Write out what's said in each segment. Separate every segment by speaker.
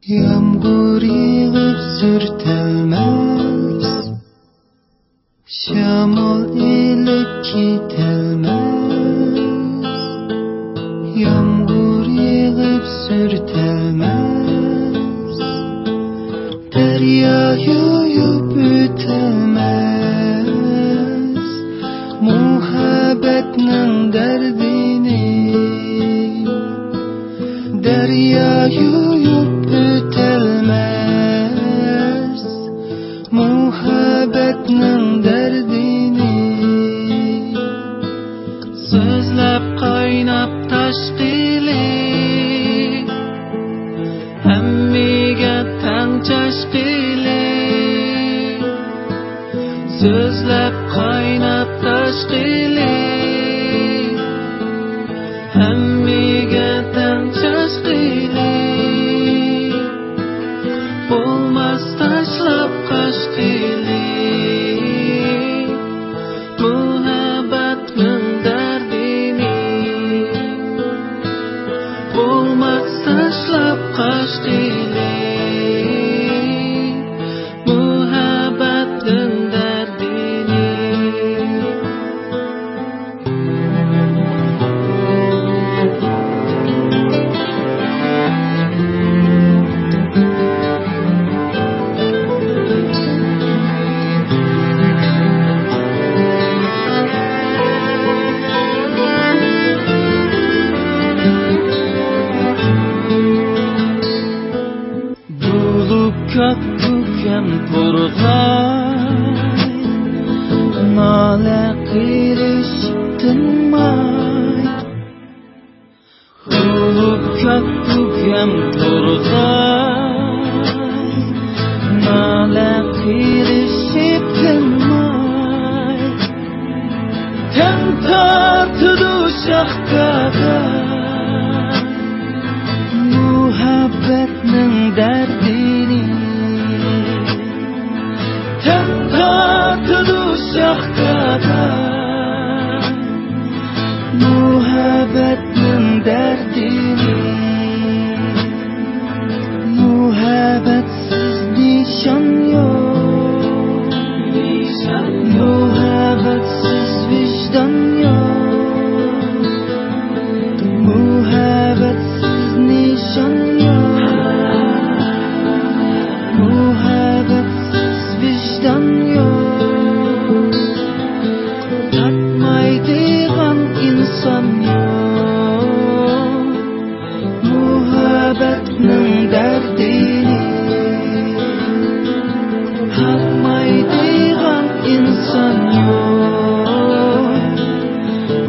Speaker 1: Yağmur yağıp sürtelmez, şamol elip ketelmez. Yağmur yağıp sürtelmez, derya yuyup ötelmez. Muhabbetning derdini derya yuyup ötelmez. Muhabbetning derdini so'zlab qaynab tashqili, hammaga tang chashqili. So'zlab qaynab tashqili, hammaga tang chashqili. Bo'lmas tashlab qashqili, muhabbatning dardini. Bo'lmas tashlab qashqili, muhabbatning dardini. Kakukam turg'ay, nola qilish tinmay. Kakukam turg'ay, nola qilish tinmay. Tan tortdi shoxga, muhabbatning dardini. Tortdi shoxga, muhabbatning dardini. Muhabbatsiz nishon yo'q, muhabbatsiz vijdon yo'q. Muhabbatsiz nishon yo'q, muhabbatsiz vijdon yo'q. Tatmaydigan inson yo'q, muhabbatning dardini. Tatmaydigan inson yo'q,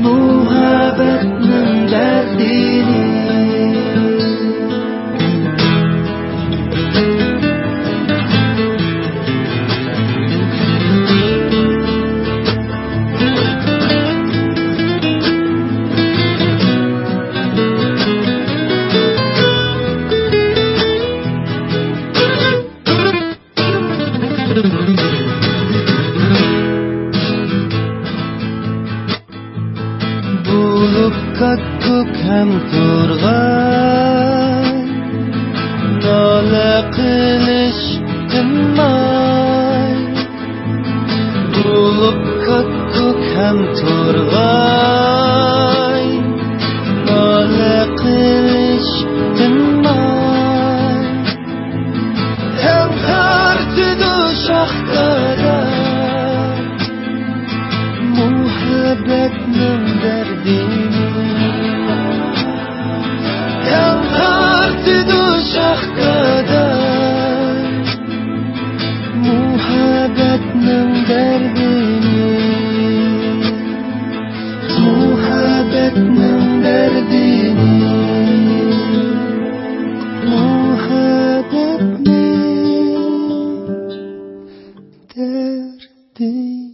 Speaker 1: muhabbatning dardini. Bulup kakukam turg'ay, nola qilish tinmay. Bulup kakukam turg'ay, nola qilish tinmay. Ham tortdi shoxga, muhabbatning dardini. Ham tortdi shoxga, muhabbatning dardini. Muhabbatning dardini. Muhabbatning dardini.